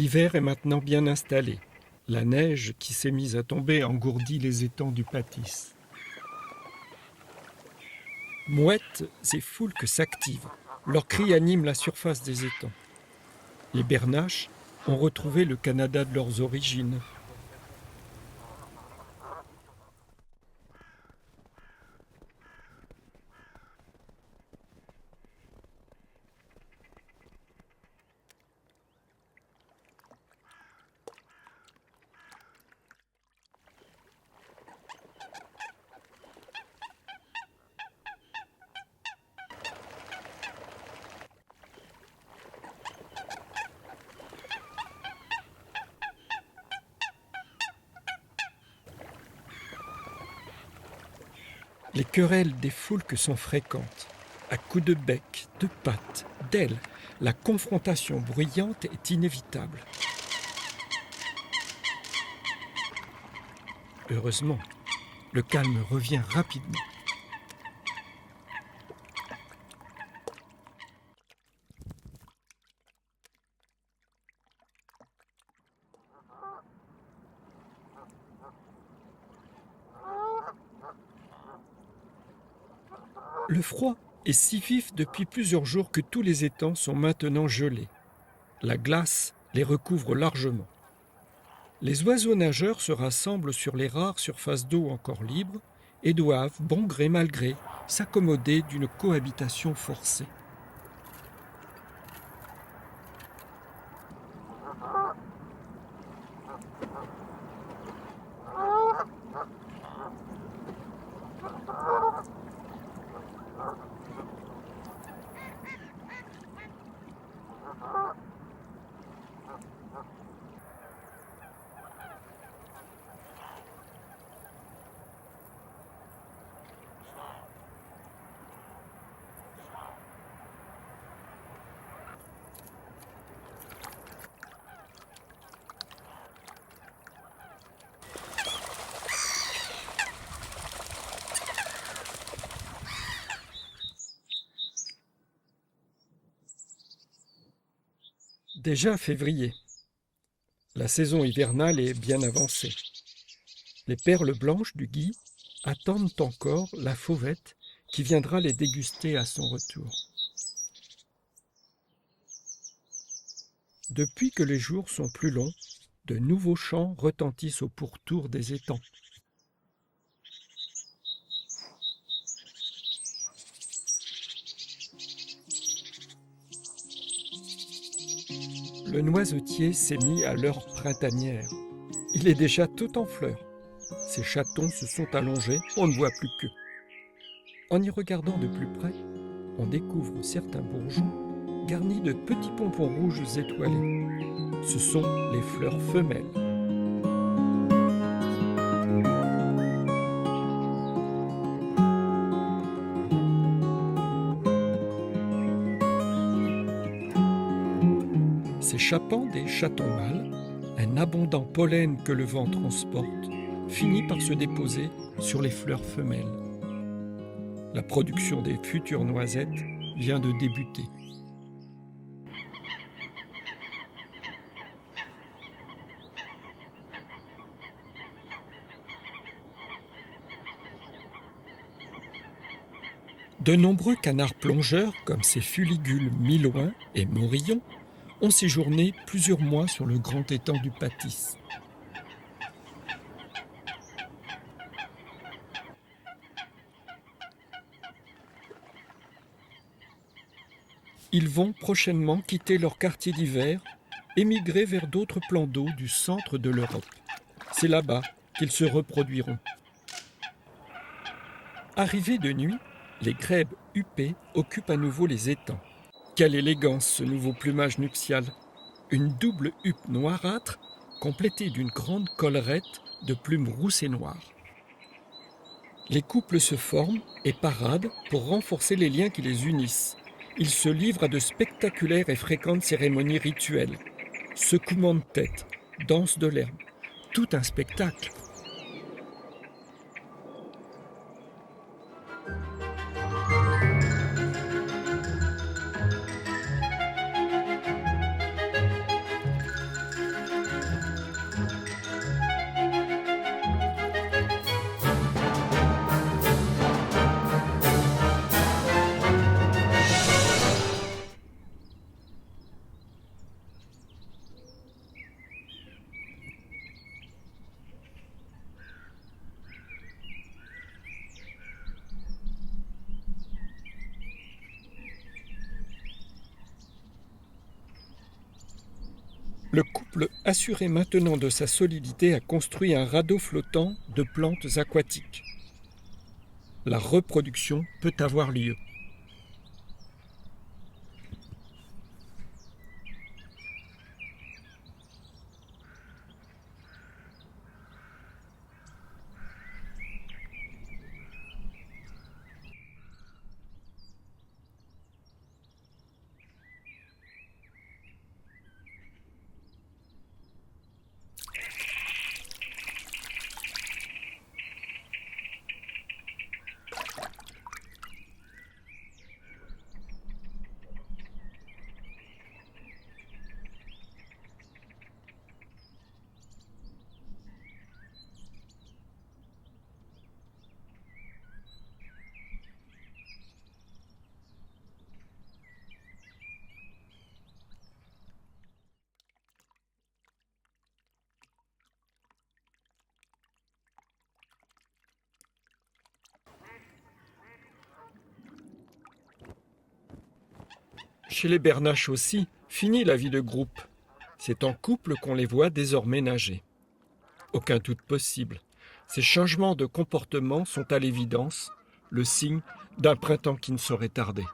L'hiver est maintenant bien installé. La neige qui s'est mise à tomber engourdit les étangs du Pâtis. Mouettes et foulques s'activent. Leurs cris animent la surface des étangs. Les bernaches ont retrouvé le Canada de leurs origines. Les querelles des foulques sont fréquentes. À coups de bec, de pattes, d'ailes, la confrontation bruyante est inévitable. Heureusement, le calme revient rapidement. Le froid est si vif depuis plusieurs jours que tous les étangs sont maintenant gelés. La glace les recouvre largement. Les oiseaux nageurs se rassemblent sur les rares surfaces d'eau encore libres et doivent, bon gré mal gré, s'accommoder d'une cohabitation forcée. Déjà février. La saison hivernale est bien avancée. Les perles blanches du gui attendent encore la fauvette qui viendra les déguster à son retour. Depuis que les jours sont plus longs, de nouveaux chants retentissent au pourtour des étangs. Le noisetier s'est mis à l'heure printanière. Il est déjà tout en fleurs. Ses chatons se sont allongés, on ne voit plus qu'eux. En y regardant de plus près, on découvre certains bourgeons garnis de petits pompons rouges étoilés. Ce sont les fleurs femelles. S'échappant des chatons mâles, un abondant pollen que le vent transporte finit par se déposer sur les fleurs femelles. La production des futures noisettes vient de débuter. De nombreux canards plongeurs, comme ces fuligules mi-loin et morillons, ont séjourné plusieurs mois sur le grand étang du Pâtis. Ils vont prochainement quitter leur quartier d'hiver et migrer vers d'autres plans d'eau du centre de l'Europe. C'est là-bas qu'ils se reproduiront. Arrivés de nuit, les grèbes huppées occupent à nouveau les étangs. Quelle élégance ce nouveau plumage nuptial! Une double huppe noirâtre complétée d'une grande collerette de plumes rousses et noires. Les couples se forment et paradent pour renforcer les liens qui les unissent. Ils se livrent à de spectaculaires et fréquentes cérémonies rituelles. Secouements de tête, danse de l'herbe, tout un spectacle. Le couple, assuré maintenant de sa solidité, a construit un radeau flottant de plantes aquatiques. La reproduction peut avoir lieu. Chez les bernaches aussi, fini la vie de groupe. C'est en couple qu'on les voit désormais nager. Aucun doute possible. Ces changements de comportement sont à l'évidence le signe d'un printemps qui ne saurait tarder.